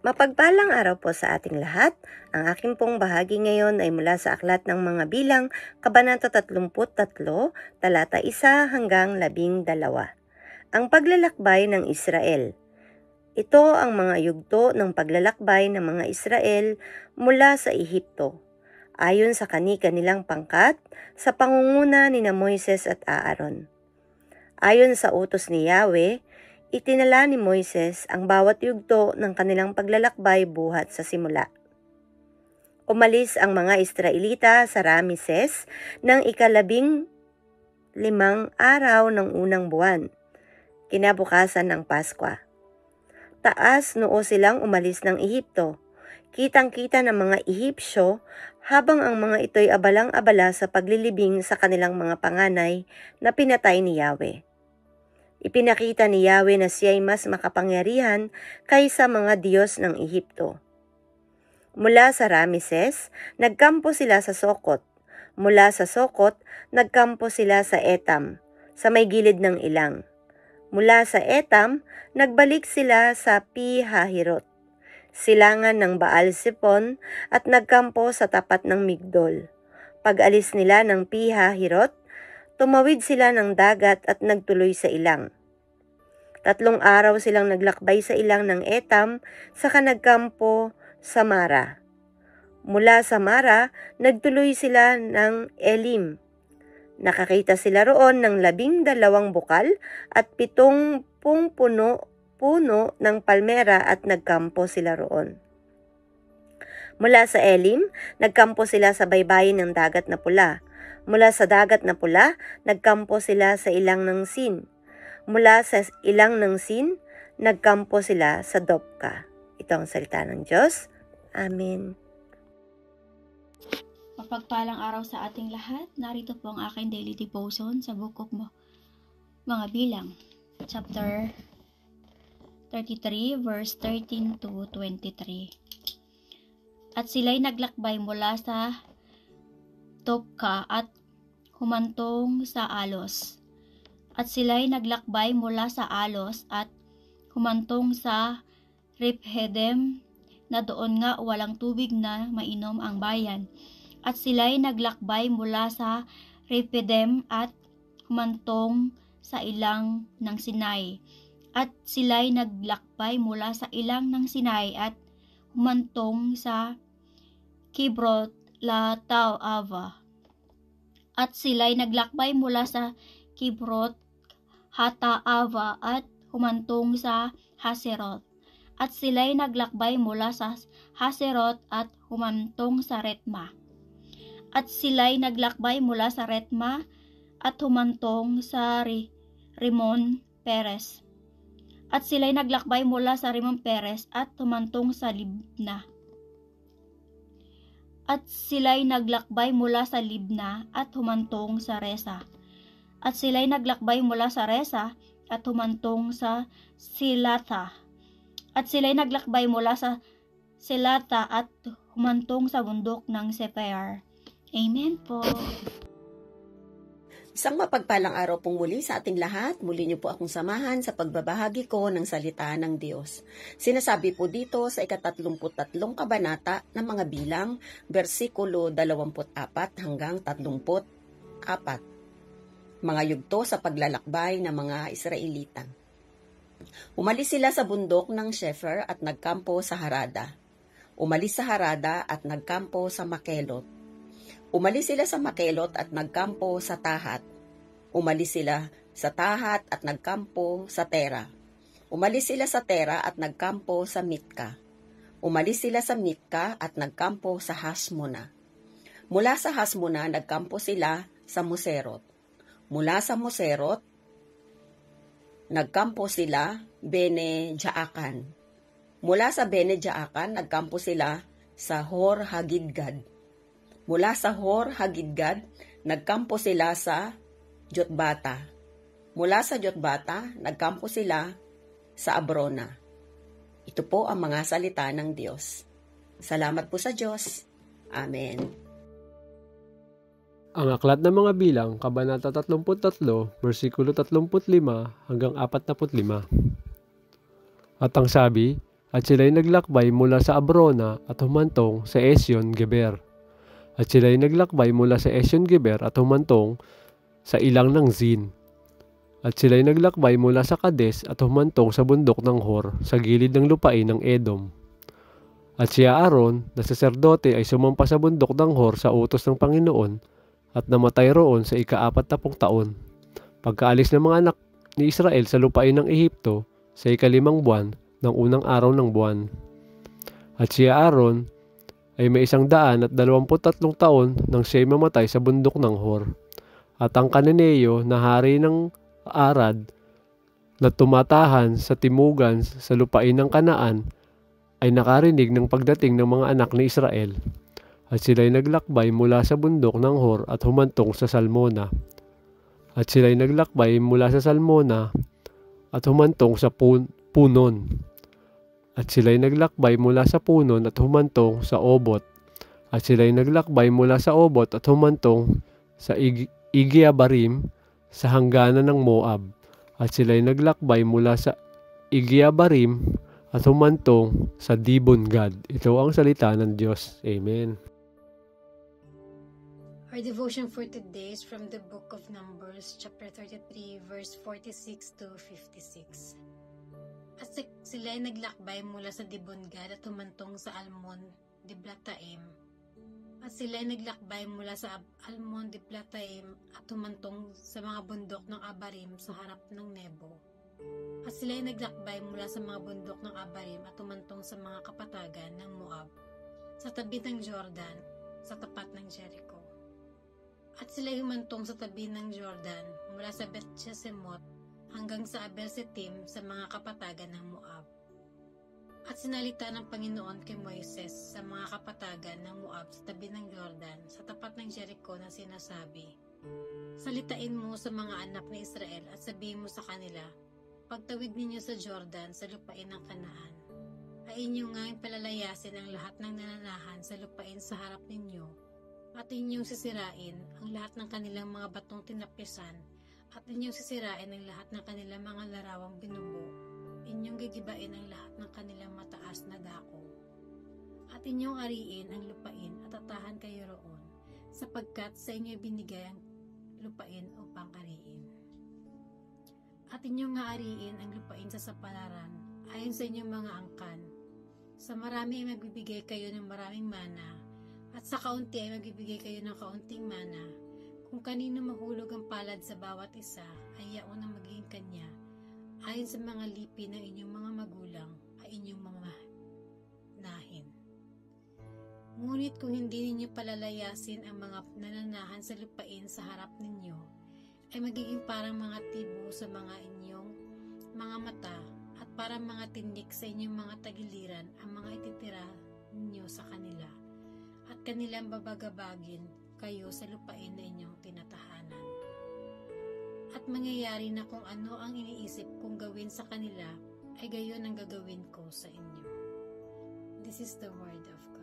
Mapagpalang araw po sa ating lahat. Ang aking pong bahagi ngayon ay mula sa Aklat ng Mga Bilang, Kabanata 33, talata 1 hanggang 12. Ang paglalakbay ng Israel. Ito ang mga yugto ng paglalakbay ng mga Israel mula sa Ehipto, ayon sa kani-kanilang pangkat, sa pangunguna ni Moises at Aaron. Ayon sa utos ni Yahweh, itinala ni Moises ang bawat yugto ng kanilang paglalakbay buhat sa simula. Umalis ang mga Israelita sa Rameses ng ika-15 araw ng unang buwan, kinabukasan ng Paskwa. Taas noo silang umalis ng Ehipto. Kitang-kita ng mga Ehipsyo habang ang mga ito'y abalang-abala sa paglilibing sa kanilang mga panganay na pinatay ni Yahweh. Ipinakita ni Yahweh na siya'y mas makapangyarihan kaysa mga Diyos ng Ehipto. Mula sa Rameses, nagkampo sila sa Sokot. Mula sa Sokot, nagkampo sila sa Etam, sa may gilid ng ilang. Mula sa Etam, nagbalik sila sa Pi-hahirot, silangan ng Baal-Sipon, at nagkampo sa tapat ng Migdol. Pag-alis nila ng Pi-hahirot, tumawid sila ng dagat at nagtuloy sa ilang. 3 araw silang naglakbay sa ilang ng Etam, saka nagkampo sa Mara. Mula sa Mara, nagtuloy sila ng Elim. Nakakita sila roon ng 12 bukal at 70 puno ng palmera at nagkampo sila roon. Mula sa Elim, nagkampo sila sa baybayin ng Dagat na Pula. Mula sa Dagat na Pula, nagkampo sila sa ilang ng Sin. Mula sa ilang ng Sin, nagkampo sila sa Dopka. Ito ang salita ng Diyos. Amen. Mapagpalang araw sa ating lahat. Narito po ang aking daily devotion sa Book of Mga Bilang, chapter 33, verse 13 to 23. At sila'y naglakbay mula sa Dopka at humantong sa Alos. At sila'y naglakbay mula sa Alos at humantong sa Rephedem, na doon nga walang tubig na mainom ang bayan. At sila'y naglakbay mula sa Rephedem at humantong sa ilang ng Sinai. At sila'y naglakbay mula sa ilang ng Sinai at humantong sa Kibrot Lataava. At sila'y naglakbay mula sa Kibrot Hataava at humantong sa Haserot. At sila'y naglakbay mula sa Haserot at humantong sa Retma. At sila'y naglakbay mula sa Retma at humantong sa Rimon Peres. At sila'y naglakbay mula sa Rimon Peres at humantong sa Libna. At sila'y naglakbay mula sa Libna at humantong sa Resa. At sila'y naglakbay mula sa Resa at humantong sa Silatha. At sila'y naglakbay mula sa Silatha at humantong sa bundok ng Sephar. Amen po. Isang mapagpalang araw pong muli sa ating lahat. Muli niyo po akong samahan sa pagbabahagi ko ng salita ng Diyos. Sinasabi po dito sa ika-33 kabanata ng Mga Bilang, versikulo 24 hanggang 34. Mga yugto sa paglalakbay ng mga Israelita. Umalis sila sa bundok ng Sephar at nagkampo sa Harada. Umalis sa Harada at nagkampo sa Makelot. Umalis sila sa Makelot at nagkampo sa Tahat. Umalis sila sa Tahat at nagkampo sa Tera. Umalis sila sa Tera at nagkampo sa Mitka. Umalis sila sa Mitka at nagkampo sa Hasmona. Mula sa Hasmona, nagkampo sila sa Moserot. Mula sa Moserot, nagkampo sila Bene Jaakan. Mula sa Bene Jaakan, nagkampo sila sa Hor Hagidgad. Mula sa Hor Hagidgad, nagkampo sila sa Jotbata. Mula sa Jotbata, nagkampo sila sa Abrona. Ito po ang mga salita ng Diyos. Salamat po sa Diyos. Amen. Ang Aklat ng Mga Bilang, Kabanata 33, versikulo 35 hanggang 45. At ang sabi, At sila'y naglakbay mula sa Abrona at humantong sa Esyon-Geber. At sila'y naglakbay mula sa Esyon-Geber at humantong sa ilang ng Zin. At sila'y naglakbay mula sa Kades at humantong sa bundok ng Hor sa gilid ng lupain ng Edom. At si Aaron na saserdote ay sumampa sa bundok ng Hor sa utos ng Panginoon at namatay roon sa ika-40 taon. Pagkaalis ng mga anak ni Israel sa lupain ng Ehipto sa ika-5 buwan ng unang araw ng buwan. At si Aaron ay may 123 taon nang siya'y mamatay sa bundok ng Hor. At ang Kananeo na hari ng Arad na tumatahan sa timugan sa lupain ng Kanaan ay nakarinig ng pagdating ng mga anak ni Israel. At sila'y naglakbay mula sa bundok ng Hor at humantong sa Salmona. At sila'y naglakbay mula sa Salmona at humantong sa Punon. At sila'y naglakbay mula sa Punon at humantong sa Obot. At sila'y naglakbay mula sa Obot at humantong sa Igiabarim sa hangganan ng Moab. At sila'y naglakbay mula sa Igiabarim at humantong sa Dibon-Gad. Ito ang salita ng Diyos. Amen. Our devotion for today is from the book of Numbers, chapter 33, verse 46 to 56. At sila ay naglakbay mula sa Dibon-Gad at humantong sa Almon-Diblataim. At sila ay naglakbay mula sa Almon-Diblataim at humantong sa mga bundok ng Abarim sa harap ng Nebo. At sila ay naglakbay mula sa mga bundok ng Abarim at humantong sa mga kapatagan ng Moab, sa tabi ng Jordan, sa tapat ng Jericho. At sila ay humantong sa tabi ng Jordan mula sa Bet-Shesemot hanggang sa Abel-Sitim sa mga kapatagan ng Moab. At sinalita ng Panginoon kay Moises sa mga kapatagan ng Moab sa tabi ng Jordan sa tapat ng Jericho na sinasabi, "Salitain mo sa mga anak ni Israel at sabihin mo sa kanila, pagtawid ninyo sa Jordan sa lupain ng Kanaan, ay inyo nga palalayasin ang lahat ng nananahan sa lupain sa harap ninyo, at inyong sisirain ang lahat ng kanilang mga batong tinapisan, at inyong sisirain ang lahat ng kanilang mga larawang binubo, inyong gigibain ang lahat ng kanilang mataas na dako. At inyong ariin ang lupain at tatahan kayo roon, sapagkat sa inyo binigay ang lupain upang ariin. At inyong ariin ang lupain sa sapalaran, ayon sa inyong mga angkan. Sa marami ay magbibigay kayo ng maraming mana, at sa kaunti ay magbibigay kayo ng kaunting mana. Kung kanino mahulog ang palad sa bawat isa, ay yaon ang magiging kanya. Ayon sa mga lipi ng inyong mga magulang, ay inyong mamanahin. Ngunit kung hindi ninyo palalayasin ang mga nananahan sa lupain sa harap ninyo, ay magiging parang mga tibo sa mga inyong mga mata, at parang mga tindik sa inyong mga tagiliran ang mga ititira ninyo sa kanila, at kanilang babagabagin kayo sa lupain na inyong tinatahanan. At mangyayari na kung ano ang iniisip kong gawin sa kanila, ay gayon ang gagawin ko sa inyo." This is the word of God.